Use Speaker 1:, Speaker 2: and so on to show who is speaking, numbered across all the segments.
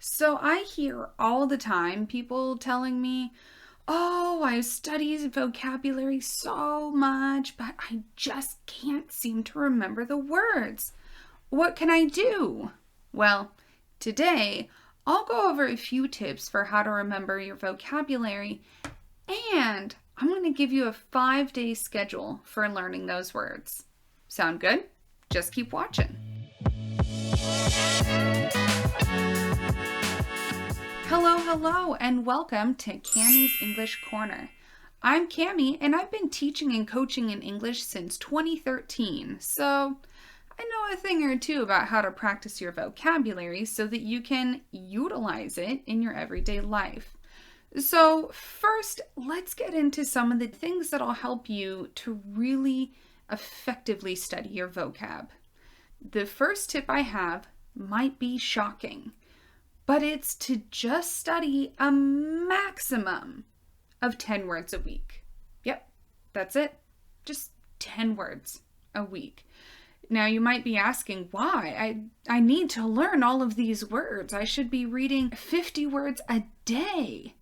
Speaker 1: So I hear all the time people telling me, oh, I study vocabulary so much, but I just can't seem to remember the words. What can I do? Well, today I'll go over a few tips for how to remember your vocabulary, and I'm going to give you a 5-day schedule for learning those words. Sound good? Just keep watching. Hello, and welcome to Cammie's English Corner. I'm Cammie, and I've been teaching and coaching in English since 2013, so I know a thing or two about how to practice your vocabulary so that you can utilize it in your everyday life. So first, let's get into some of the things that'll help you to really effectively study your vocab. The first tip I have might be shocking, but it's to just study a maximum of 10 words a week. Yep, that's it. Just 10 words a week. Now you might be asking, why? I need to learn all of these words. I should be reading 50 words a day.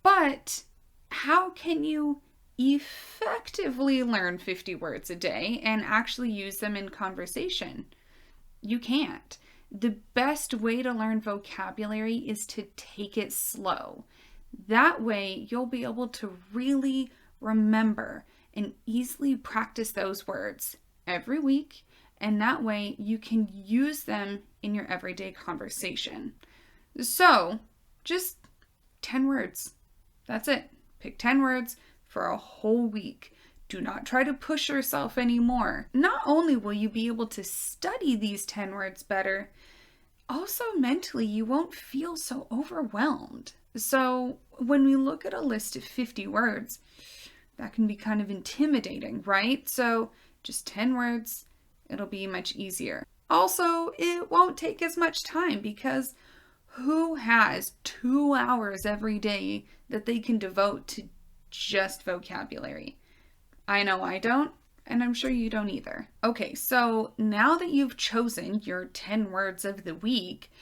Speaker 1: But how can you effectively learn 50 words a day and actually use them in conversation? You can't. The best way to learn vocabulary is to take it slow. That way, you'll be able to really remember and easily practice those words every week, and that way you can use them in your everyday conversation. So, just 10 words. That's it. Pick 10 words for a whole week. Do not try to push yourself anymore. Not only will you be able to study these 10 words better, also mentally you won't feel so overwhelmed. So when we look at a list of 50 words, that can be kind of intimidating, right? So just 10 words, it'll be much easier. Also, it won't take as much time because who has 2 hours every day that they can devote to just vocabulary? I know I don't, and I'm sure you don't either. Okay, so now that you've chosen your 10 words of the week,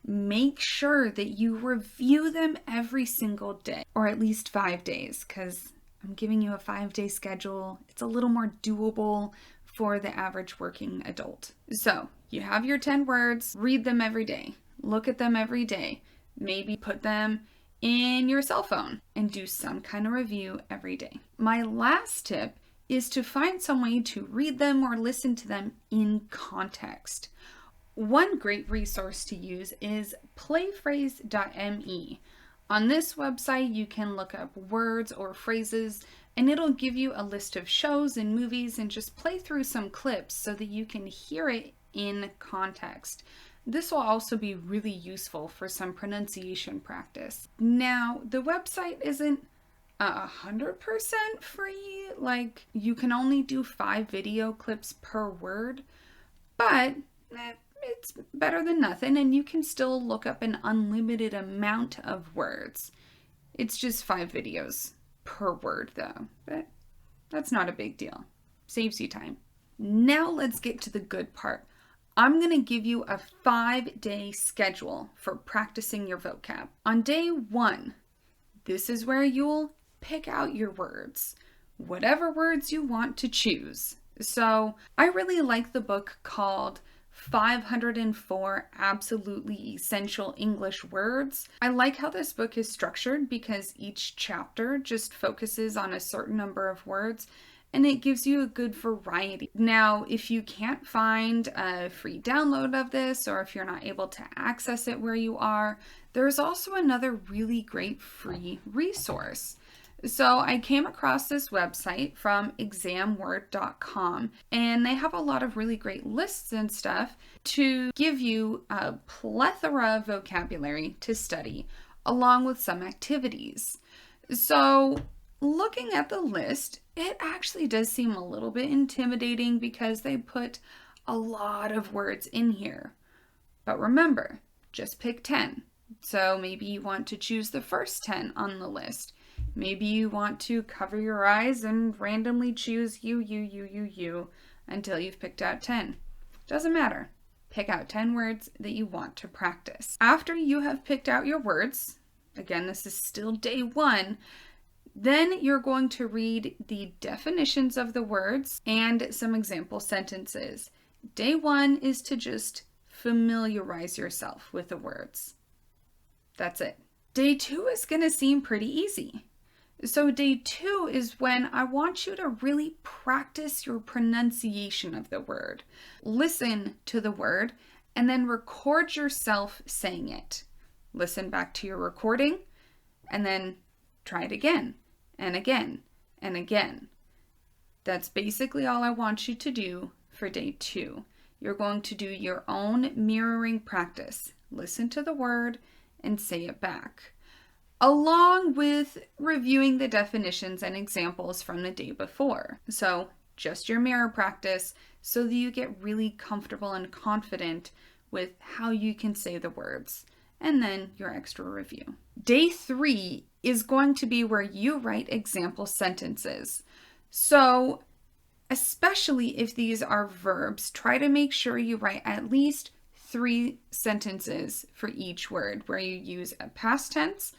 Speaker 1: make sure that you review them every single day, or at least 5 days, because I'm giving you a 5-day schedule. It's a little more doable for the average working adult. So you have your 10 words, read them every day, look at them every day, maybe put them in your cell phone and do some kind of review every day. My last tip is to find some way to read them or listen to them in context. One great resource to use is playphrase.me. On this website, you can look up words or phrases, and it'll give you a list of shows and movies and just play through some clips so that you can hear it in context. This will also be really useful for some pronunciation practice. Now, the website isn't 100% free, like you can only do 5 video clips per word, but it's better than nothing, and you can still look up an unlimited amount of words. It's just 5 videos per word though, but that's not a big deal. Saves you time. Now let's get to the good part. I'm going to give you a 5-day schedule for practicing your vocab. On day 1, this is where you'll pick out your words, whatever words you want to choose. So I really like the book called 504 Absolutely Essential English Words. I like how this book is structured because each chapter just focuses on a certain number of words, and it gives you a good variety. Now, if you can't find a free download of this, or if you're not able to access it where you are, there's also another really great free resource. So I came across this website from examword.com, and they have a lot of really great lists and stuff to give you a plethora of vocabulary to study, along with some activities. So looking at the list, it actually does seem a little bit intimidating because they put a lot of words in here. But remember, just pick 10. So maybe you want to choose the first 10 on the list. Maybe you want to cover your eyes and randomly choose you until you've picked out 10. Doesn't matter. pick out 10 words that you want to practice. After you have picked out your words, again, this is still day 1, then you're going to read the definitions of the words and some example sentences. Day 1 is to just familiarize yourself with the words. That's it. Day 2 is going to seem pretty easy. So day 2 is when I want you to really practice your pronunciation of the word. Listen to the word and then record yourself saying it. Listen back to your recording and then try it again and again and again. That's basically all I want you to do for day 2. You're going to do your own mirroring practice. Listen to the word and say it back, along with reviewing the definitions and examples from the day before. So just your mirror practice so that you get really comfortable and confident with how you can say the words, and then your extra review. Day 3 is going to be where you write example sentences. So especially if these are verbs, try to make sure you write at least 3 sentences for each word, where you use a past tense,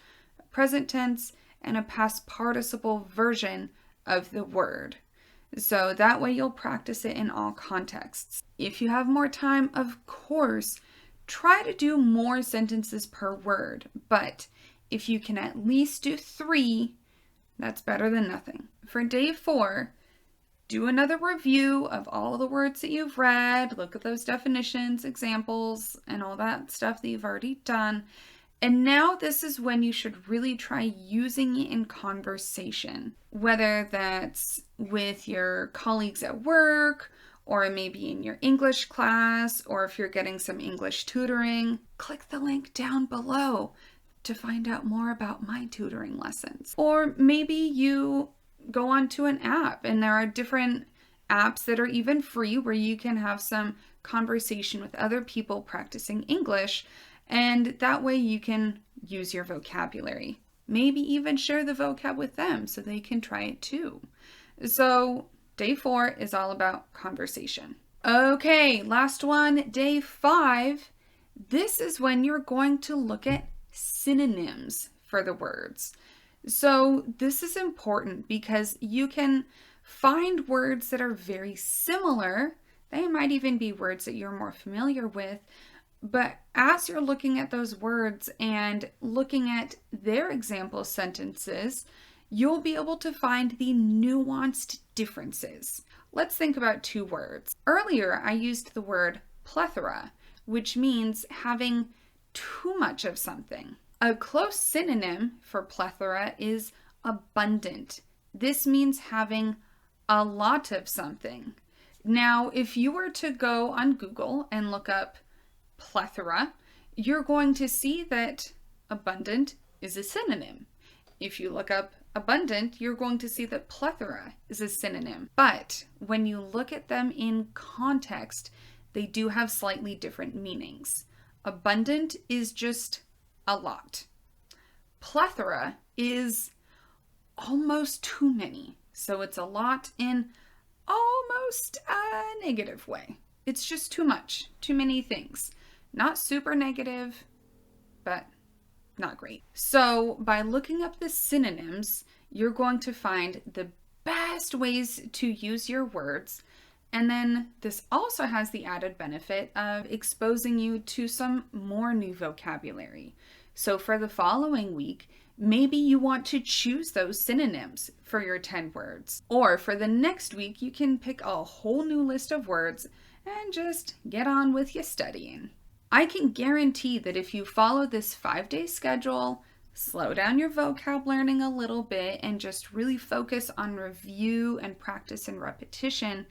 Speaker 1: present tense, and a past participle version of the word. So that way you'll practice it in all contexts. If you have more time, of course, try to do more sentences per word. But if you can at least do 3, that's better than nothing. For day 4, do another review of all the words that you've read. Look at those definitions, examples, and all that stuff that you've already done. And now this is when you should really try using it in conversation, whether that's with your colleagues at work, or maybe in your English class, or if you're getting some English tutoring. Click the link down below to find out more about my tutoring lessons. Or maybe you go onto an app, and there are different apps that are even free where you can have some conversation with other people practicing English. And that way you can use your vocabulary. Maybe even share the vocab with them so they can try it too. So day 4 is all about conversation. Okay, last one, day 5. This is when you're going to look at synonyms for the words. So this is important because you can find words that are very similar. They might even be words that you're more familiar with. But as you're looking at those words and looking at their example sentences, you'll be able to find the nuanced differences. Let's think about 2 words. Earlier, I used the word plethora, which means having too much of something. A close synonym for plethora is abundant. This means having a lot of something. Now, if you were to go on Google and look up plethora, you're going to see that abundant is a synonym. If you look up abundant, you're going to see that plethora is a synonym. But when you look at them in context, they do have slightly different meanings. Abundant is just a lot. Plethora is almost too many. So it's a lot in almost a negative way. It's just too much, too many things. Not super negative, but not great. So by looking up the synonyms, you're going to find the best ways to use your words. And then this also has the added benefit of exposing you to some more new vocabulary. So for the following week, maybe you want to choose those synonyms for your 10 words. Or for the next week, you can pick a whole new list of words and just get on with your studying. I can guarantee that if you follow this 5-day schedule, slow down your vocab learning a little bit, and just really focus on review and practice and repetition,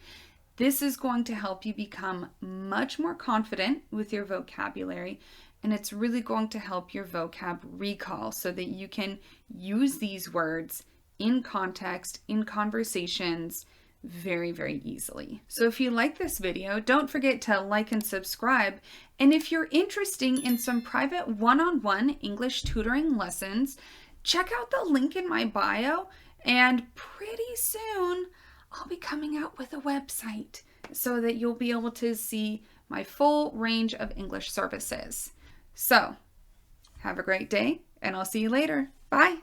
Speaker 1: this is going to help you become much more confident with your vocabulary, and it's really going to help your vocab recall so that you can use these words in context, in conversations, very, very easily. So if you like this video, don't forget to like and subscribe. And if you're interested in some private one-on-one English tutoring lessons, check out the link in my bio, and pretty soon I'll be coming out with a website so that you'll be able to see my full range of English services. So, have a great day, and I'll see you later. Bye.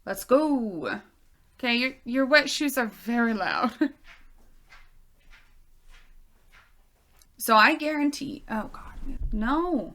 Speaker 1: Let's go. Okay, your wet shoes are very loud. So I guarantee, oh God, no.